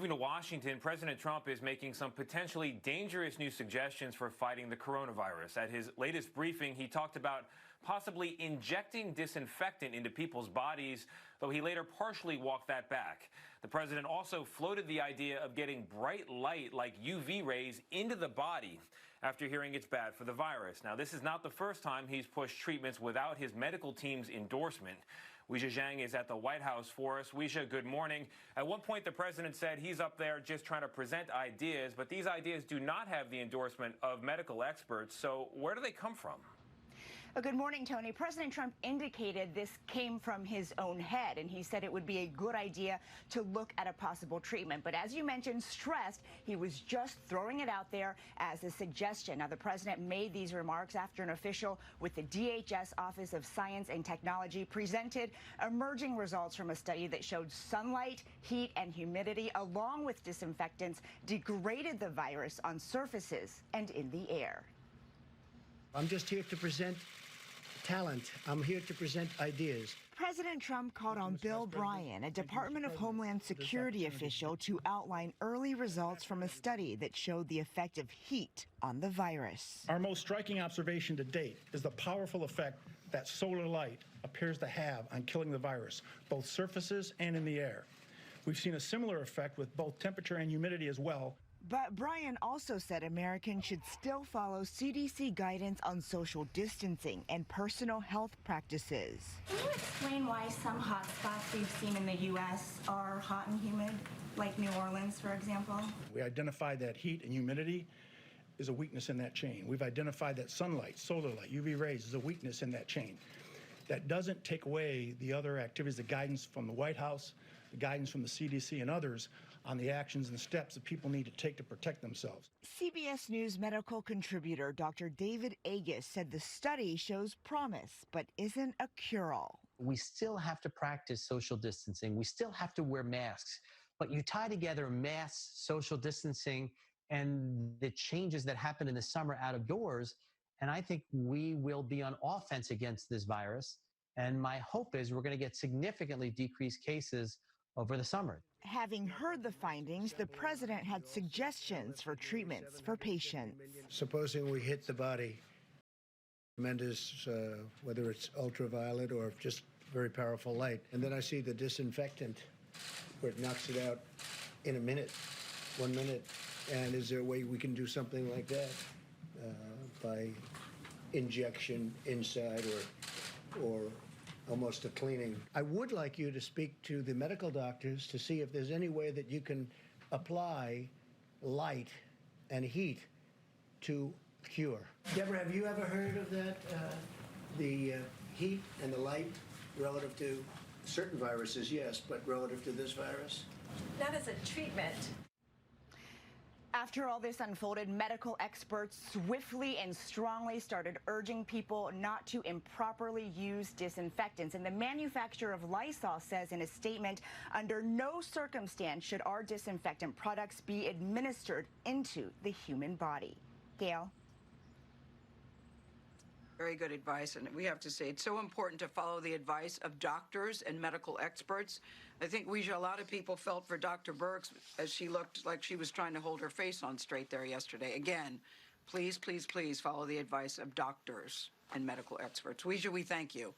Moving to Washington, President Trump is making some potentially dangerous new suggestions for fighting the coronavirus. At his latest briefing, he talked about possibly injecting disinfectant into people's bodies, though he later partially walked that back. The president also floated the idea of getting bright light like UV rays into the body after hearing it's bad for the virus. Now, this is not the first time he's pushed treatments without his medical team's endorsement. Weijia Jiang is at the White House for us. Weijia, good morning. At one point, the president said he's up there just trying to present ideas, but these ideas do not have the endorsement of medical experts. So where do they come from? Good morning, Tony. President Trump indicated this came from his own head, and he said it would be a good idea to look at a possible treatment. But as you mentioned, stressed he was just throwing it out there as a suggestion. Now, the president made these remarks after an official with the DHS Office of Science and Technology presented emerging results from a study that showed sunlight, heat, and humidity, along with disinfectants, degraded the virus on surfaces and in the air. I'm just here to present talent. I'm here to present ideas. President Trump called on Bill Bryan, a Department of Homeland Security official, to outline early results from a study that showed the effect of heat on the virus. Our most striking observation to date is the powerful effect that solar light appears to have on killing the virus, both surfaces and in the air. We've seen a similar effect with both temperature and humidity as well. But Bryan also said Americans should still follow CDC guidance on social distancing and personal health practices. Can you explain why some hot spots we've seen in the U.S. are hot and humid, like New Orleans, for example? We identified that heat and humidity is a weakness in that chain. We've identified that sunlight, solar light, UV rays is a weakness in that chain. That doesn't take away the other activities, the guidance from the White House, the guidance from the CDC and others on the actions and steps that people need to take to protect themselves. CBS News medical contributor Dr. David Agus said the study shows promise, but isn't a cure-all. We still have to practice social distancing. We still have to wear masks. But you tie together mass social distancing and the changes that happen in the summer out of doors, and I think we will be on offense against this virus. And my hope is we're going to get significantly decreased cases over the summer. Having heard the findings, the president had suggestions for treatments for patients. Supposing we hit the body, tremendous, whether it's ultraviolet or just very powerful light, and then I see the disinfectant where it knocks it out in a minute, 1 minute. And is there a way we can do something like that by injection inside or almost a cleaning? I would like you to speak to the medical doctors to see if there's any way that you can apply light and heat to cure. Deborah, have you ever heard of that? The heat and the light relative to certain viruses, yes, but relative to this virus? Not as a treatment. After all this unfolded, medical experts swiftly and strongly started urging people not to improperly use disinfectants. And the manufacturer of Lysol says in a statement, under no circumstance should our disinfectant products be administered into the human body. Gail? Very good advice, and we have to say it's so important to follow the advice of doctors and medical experts. I think a lot of people felt for Dr. Birx as she looked like she was trying to hold her face on straight there yesterday. Again, please, please, please follow the advice of doctors and medical experts. Weijia, we thank you.